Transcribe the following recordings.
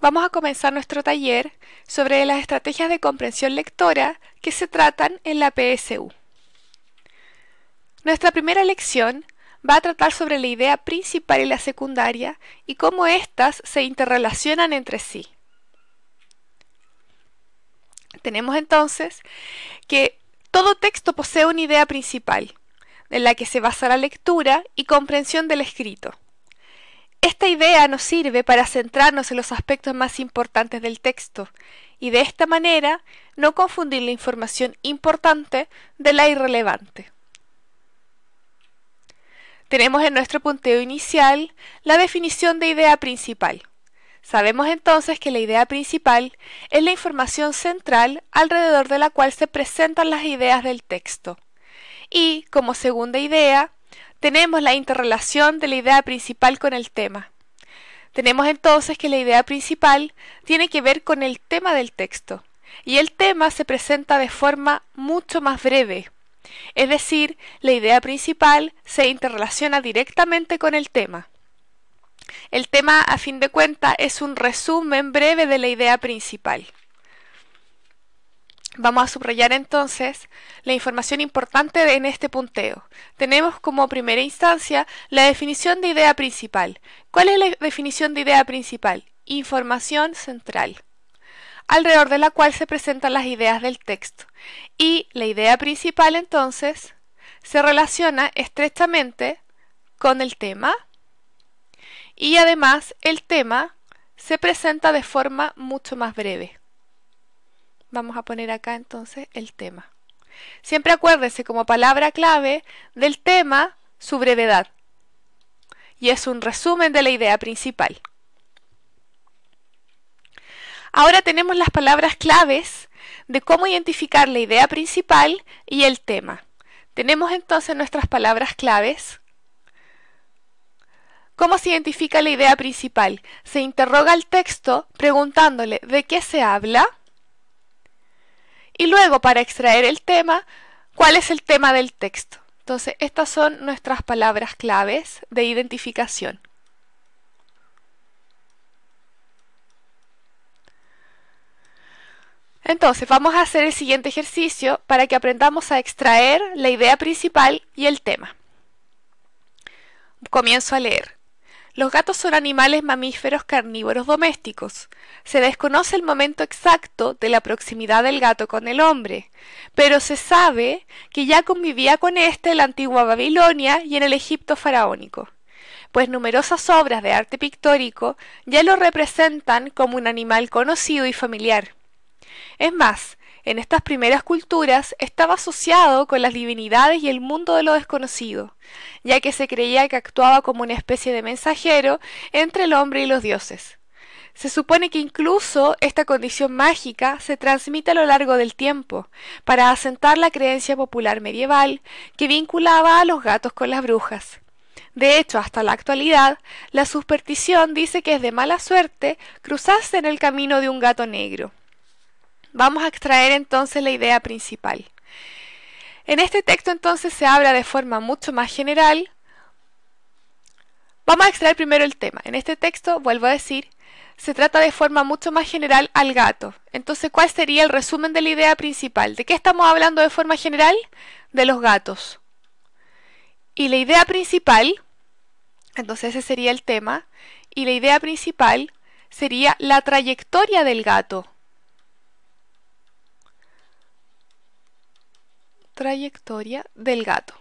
vamos a comenzar nuestro taller sobre las estrategias de comprensión lectora que se tratan en la PSU. Nuestra primera lección va a tratar sobre la idea principal y la secundaria y cómo éstas se interrelacionan entre sí. Tenemos entonces que todo texto posee una idea principal, en la que se basa la lectura y comprensión del escrito. Esta idea nos sirve para centrarnos en los aspectos más importantes del texto y de esta manera no confundir la información importante de la irrelevante. Tenemos en nuestro punteo inicial la definición de idea principal. Sabemos entonces que la idea principal es la información central alrededor de la cual se presentan las ideas del texto. Y, como segunda idea, tenemos la interrelación de la idea principal con el tema. Tenemos entonces que la idea principal tiene que ver con el tema del texto, y el tema se presenta de forma mucho más breve. Es decir, la idea principal se interrelaciona directamente con el tema. El tema, a fin de cuentas, es un resumen breve de la idea principal. Vamos a subrayar entonces la información importante en este punteo. Tenemos como primera instancia la definición de idea principal. ¿Cuál es la definición de idea principal? Información central, alrededor de la cual se presentan las ideas del texto. Y la idea principal entonces se relaciona estrechamente con el tema y además el tema se presenta de forma mucho más breve. Vamos a poner acá entonces el tema. Siempre acuérdese como palabra clave del tema su brevedad. Y es un resumen de la idea principal. Ahora tenemos las palabras claves de cómo identificar la idea principal y el tema. Tenemos entonces nuestras palabras claves. ¿Cómo se identifica la idea principal? Se interroga al texto preguntándole ¿de qué se habla? Y luego, para extraer el tema, ¿cuál es el tema del texto? Entonces, estas son nuestras palabras claves de identificación. Entonces, vamos a hacer el siguiente ejercicio para que aprendamos a extraer la idea principal y el tema. Comienzo a leer. Los gatos son animales mamíferos carnívoros domésticos. Se desconoce el momento exacto de la proximidad del gato con el hombre, pero se sabe que ya convivía con éste en la antigua Babilonia y en el Egipto faraónico, pues numerosas obras de arte pictórico ya lo representan como un animal conocido y familiar. Es más, en estas primeras culturas estaba asociado con las divinidades y el mundo de lo desconocido, ya que se creía que actuaba como una especie de mensajero entre el hombre y los dioses. Se supone que incluso esta condición mágica se transmite a lo largo del tiempo, para asentar la creencia popular medieval que vinculaba a los gatos con las brujas. De hecho, hasta la actualidad, la superstición dice que es de mala suerte cruzarse en el camino de un gato negro. Vamos a extraer entonces la idea principal. En este texto entonces se habla de forma mucho más general. Vamos a extraer primero el tema. En este texto, vuelvo a decir, se trata de forma mucho más general al gato. Entonces, ¿cuál sería el resumen de la idea principal? ¿De qué estamos hablando de forma general? De los gatos. Y la idea principal, entonces ese sería el tema, y la idea principal sería la trayectoria del gato. Trayectoria del gato.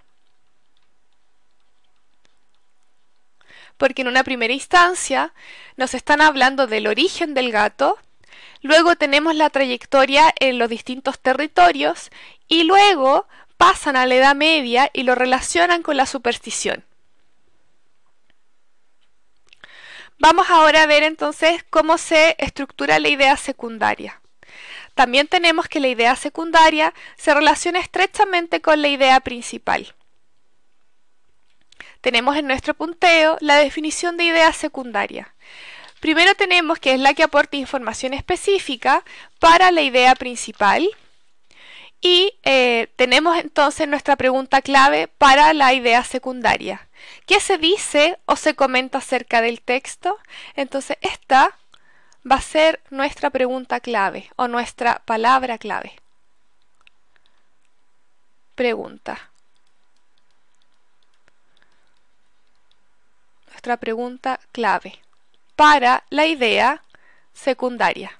Porque en una primera instancia nos están hablando del origen del gato, luego tenemos la trayectoria en los distintos territorios y luego pasan a la Edad Media y lo relacionan con la superstición. Vamos ahora a ver entonces cómo se estructura la idea secundaria. También tenemos que la idea secundaria se relaciona estrechamente con la idea principal. Tenemos en nuestro punteo la definición de idea secundaria. Primero tenemos que es la que aporta información específica para la idea principal y tenemos entonces nuestra pregunta clave para la idea secundaria. ¿Qué se dice o se comenta acerca del texto? Entonces esta va a ser nuestra pregunta clave o nuestra palabra clave. Pregunta. Nuestra pregunta clave para la idea secundaria.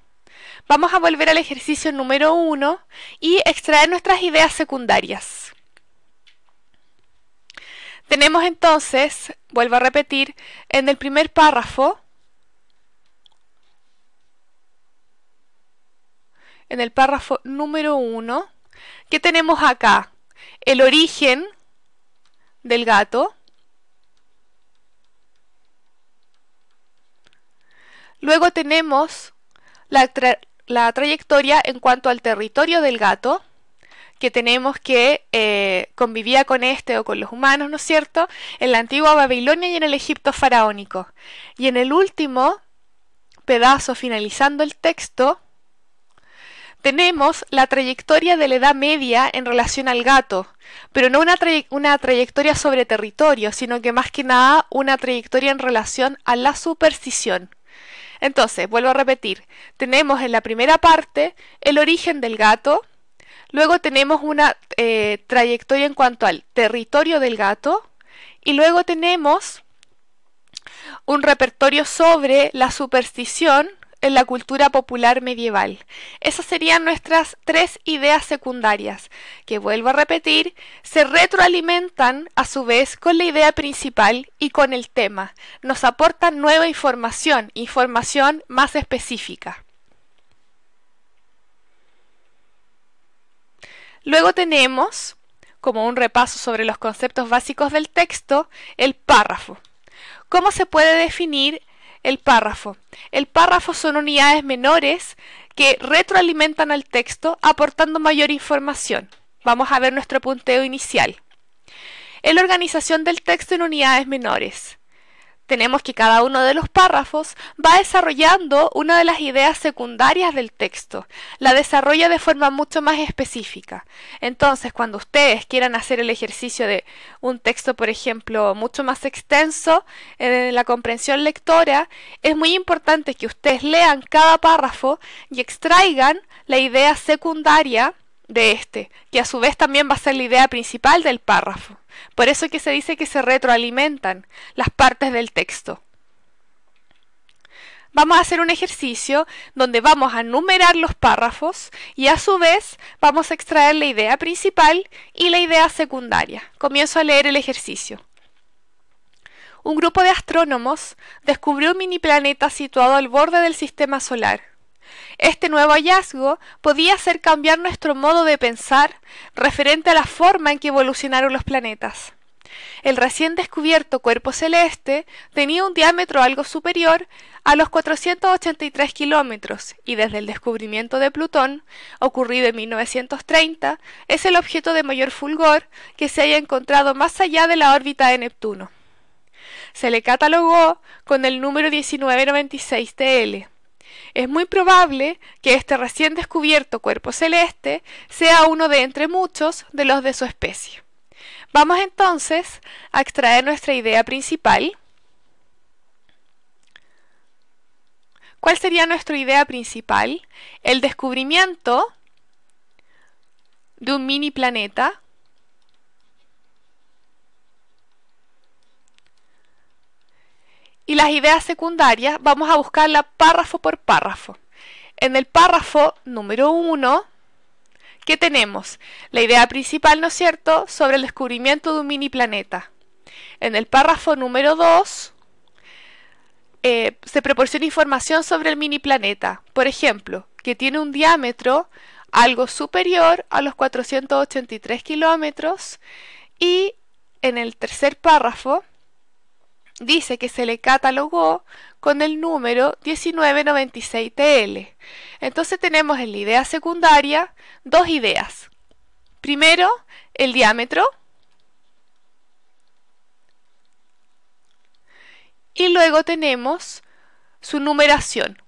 Vamos a volver al ejercicio número 1 y extraer nuestras ideas secundarias. Tenemos entonces, vuelvo a repetir, en el primer párrafo, en el párrafo número 1, ¿qué tenemos acá? El origen del gato. Luego tenemos la trayectoria en cuanto al territorio del gato, que tenemos que convivía con este o con los humanos, ¿no es cierto?, en la antigua Babilonia y en el Egipto faraónico. Y en el último pedazo, finalizando el texto, tenemos la trayectoria de la Edad Media en relación al gato, pero no una trayectoria sobre territorio, sino que más que nada una trayectoria en relación a la superstición. Entonces, vuelvo a repetir, tenemos en la primera parte el origen del gato, luego tenemos una trayectoria en cuanto al territorio del gato, y luego tenemos un repertorio sobre la superstición en la cultura popular medieval. Esas serían nuestras 3 ideas secundarias, que vuelvo a repetir, se retroalimentan a su vez con la idea principal y con el tema. Nos aportan nueva información, información más específica. Luego tenemos, como un repaso sobre los conceptos básicos del texto, el párrafo. ¿Cómo se puede definir el párrafo? El párrafo son unidades menores que retroalimentan al texto aportando mayor información. Vamos a ver nuestro punteo inicial. En la organización del texto en unidades menores, tenemos que cada uno de los párrafos va desarrollando una de las ideas secundarias del texto. La desarrolla de forma mucho más específica. Entonces, cuando ustedes quieran hacer el ejercicio de un texto, por ejemplo, mucho más extenso en la comprensión lectora, es muy importante que ustedes lean cada párrafo y extraigan la idea secundaria de este, que a su vez también va a ser la idea principal del párrafo. Por eso es que se dice que se retroalimentan las partes del texto. Vamos a hacer un ejercicio donde vamos a numerar los párrafos y a su vez vamos a extraer la idea principal y la idea secundaria. Comienzo a leer el ejercicio. Un grupo de astrónomos descubrió un mini planeta situado al borde del sistema solar. Este nuevo hallazgo podía hacer cambiar nuestro modo de pensar referente a la forma en que evolucionaron los planetas. El recién descubierto cuerpo celeste tenía un diámetro algo superior a los 483 kilómetros y desde el descubrimiento de Plutón, ocurrido en 1930, es el objeto de mayor fulgor que se haya encontrado más allá de la órbita de Neptuno. Se le catalogó con el número 1996 TL. Es muy probable que este recién descubierto cuerpo celeste sea uno de entre muchos de los de su especie. Vamos entonces a extraer nuestra idea principal. ¿Cuál sería nuestra idea principal? El descubrimiento de un mini planeta y las ideas secundarias vamos a buscarla párrafo por párrafo. En el párrafo número 1, ¿qué tenemos? La idea principal, ¿no es cierto?, sobre el descubrimiento de un mini planeta. En el párrafo número 2, se proporciona información sobre el mini planeta. Por ejemplo, que tiene un diámetro algo superior a los 483 kilómetros y en el tercer párrafo dice que se le catalogó con el número 1996 TL. Entonces tenemos en la idea secundaria dos ideas. Primero, el diámetro. Y luego tenemos su numeración.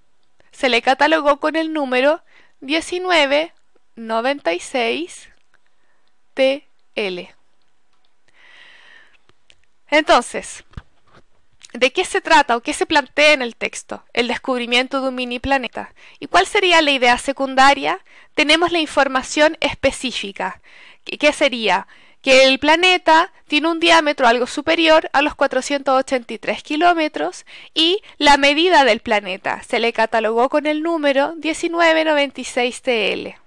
Se le catalogó con el número 1996 TL. Entonces, ¿De qué se trata o qué se plantea en el texto? El descubrimiento de un mini planeta. ¿Y cuál sería la idea secundaria? Tenemos la información específica. ¿Qué sería? Que el planeta tiene un diámetro algo superior a los 483 kilómetros y la medida del planeta se le catalogó con el número 1996 TL.